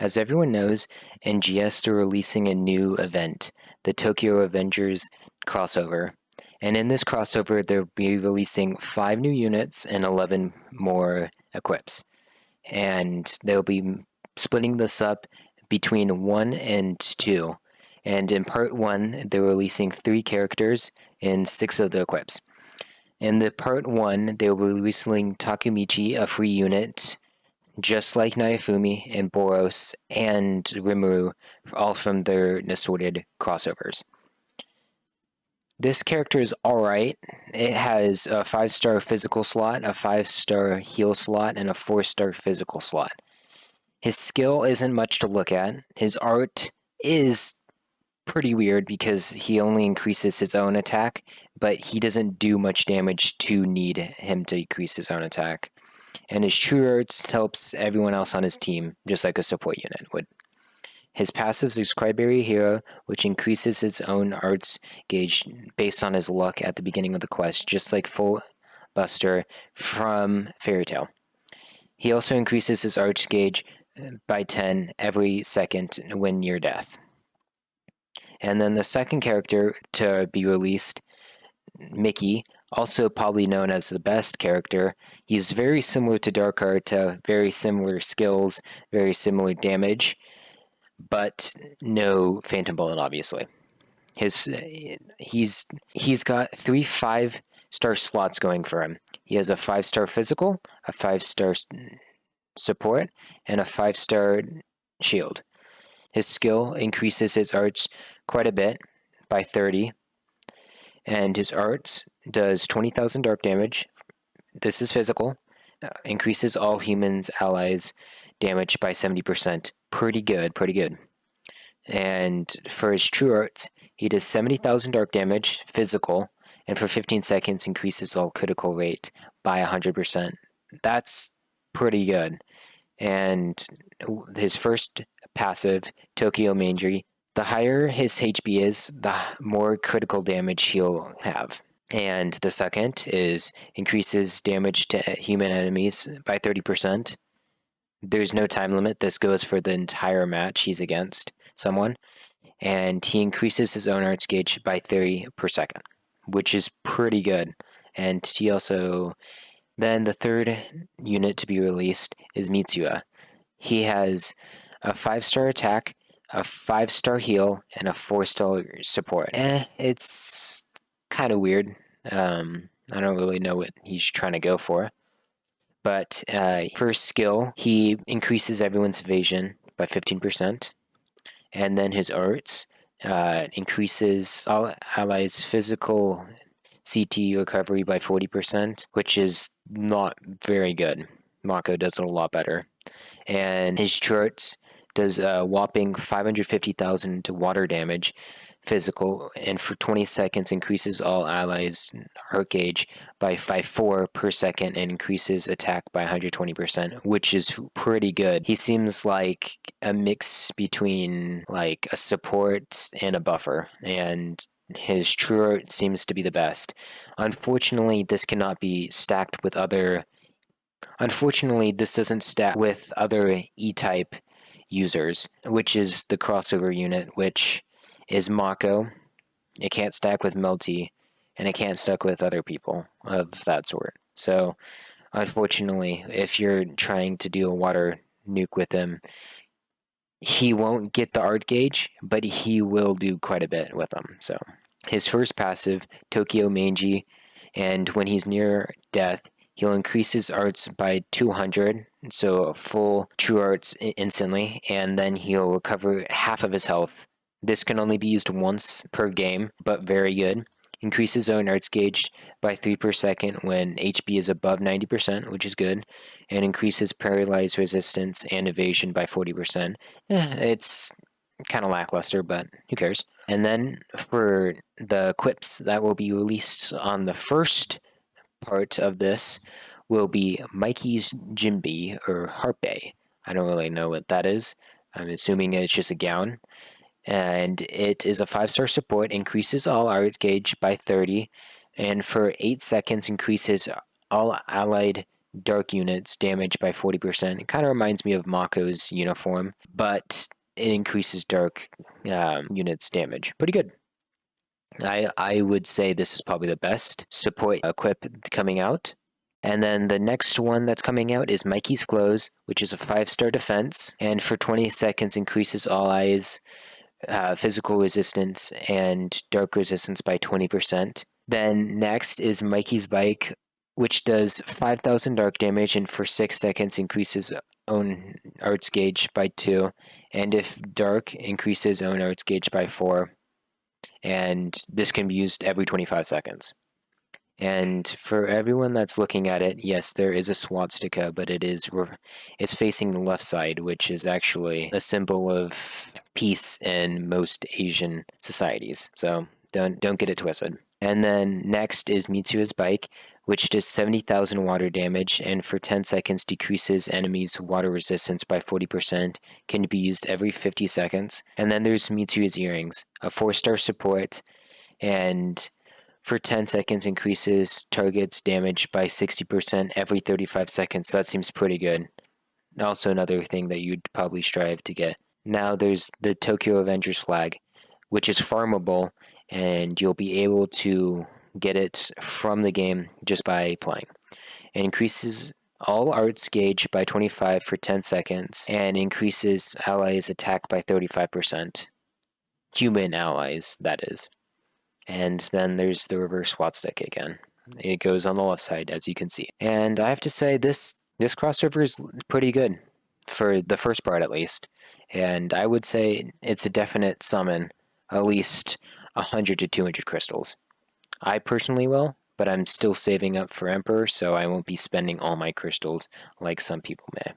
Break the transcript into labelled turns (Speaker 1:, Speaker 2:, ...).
Speaker 1: As everyone knows, NGS are releasing a new event, the Tokyo Avengers crossover. And in this crossover, they'll be releasing 5 new units and 11 more equips. And they'll be splitting this up between 1 and 2. And in part 1, they're releasing 3 characters and 6 of the equips. In the part 1, they will be releasing Takemichi, a free unit, just like Naofumi and Boros and Rimuru, all from their assorted crossovers. This character is alright. It has a 5-star physical slot, a 5-star heal slot, and a 4-star physical slot. His skill isn't much to look at. His art is pretty weird because he only increases his own attack, but he doesn't do much damage to need him to increase his own attack. And his true arts helps everyone else on his team, just like a support unit would. His passive is Cryberry Hero, which increases its own arts gauge based on his luck at the beginning of the quest, just like Full Buster from Fairy Tail. He also increases his arts gauge by 10 every second when near death. And then the second character to be released, Mickey, also probably known as the best character. He's very similar to Darkheart, very similar skills, very similar damage, but no Phantom Bullet, obviously. He's got 3 5-star slots going for him. He has a 5-star physical, a 5-star support, and a 5-star shield. His skill increases his arts quite a bit by 30, and his arts does 20,000 dark damage. This is physical. Increases all humans allies damage by 70%. Pretty good, pretty good. And for his true arts, he does 70,000 dark damage, physical, and for 15 seconds increases all critical rate by 100%. That's pretty good. And his first passive, Tokyo Manji, the higher his HP is, the more critical damage he'll have. And the second is increases damage to human enemies by 30%. There's no time limit. This goes for the entire match he's against someone. And he increases his own arts gauge by 30 per second, which is pretty good. And he also... Then the third unit to be released is Mitsuya. He has a 5-star attack, a 5-star heal, and a 4-star support. It's kind of weird. I don't really know what he's trying to go for. But for skill, he increases everyone's evasion by 15%. And then his arts increases all allies' physical CT recovery by 40%, which is not very good. Mako does it a lot better. And his charts does a whopping 550,000 to water damage physical, and for 20 seconds increases all allies' heart gauge by 4 per second and increases attack by 120%, which is pretty good. He seems like a mix between like a support and a buffer, and his true art seems to be the best. Unfortunately, this cannot be stacked with other... Unfortunately, this doesn't stack with other E-type users, which is the crossover unit, which is Mako. It can't stack with Melty, and it can't stack with other people of that sort. So, unfortunately, if you're trying to do a water nuke with him, he won't get the art gauge, but he will do quite a bit with them. So, his first passive, Tokyo Manji, and when he's near death, he'll increase his arts by 200, so a full true arts instantly, and then he'll recover half of his health. This can only be used once per game, but very good. Increase his own arts gauge by 3 per second when HP is above 90%, which is good, and increases paralyzed resistance and evasion by 40%. It's kind of lackluster, but who cares? And then for the equips that will be released on the first part of this will be Mikey's Jimby, or Harpe. I don't really know what that is. I'm assuming it's just a gown. And it is a 5-star support, increases all art gauge by 30, and for 8 seconds increases all allied dark units damage by 40%. It kind of reminds me of Mako's uniform, but it increases dark units damage. Pretty good. I would say this is probably the best support equip coming out. And then the next one that's coming out is Mikey's Clothes, which is a 5-star defense, and for 20 seconds increases all eyes physical resistance and dark resistance by 20%. Then next is Mikey's Bike, which does 5,000 dark damage and for 6 seconds increases own arts gauge by 2, and if dark, increases own arts gauge by 4. And this can be used every 25 seconds. And for everyone that's looking at it, yes, there is a swastika, but it's facing the left side, which is actually a symbol of peace in most Asian societies. So don't get it twisted. And then next is Mitsu's Bike, which does 70,000 water damage and for 10 seconds decreases enemies' water resistance by 40%, can be used every 50 seconds. And then there's Mitsu's Earrings, a 4-star support, and for 10 seconds increases target's damage by 60% every 35 seconds. So that seems pretty good. Also another thing that you'd probably strive to get. Now there's the Tokyo Avengers flag, which is farmable, and you'll be able to get it from the game just by playing. It increases all arts gauge by 25 for 10 seconds, and increases allies' attack by 35%. Human allies, that is. And then there's the reverse swastika again. It goes on the left side, as you can see. And I have to say, this crossover is pretty good, for the first part at least. And I would say it's a definite summon, at least 100 to 200 crystals. I personally will, but I'm still saving up for Emperor, so I won't be spending all my crystals like some people may.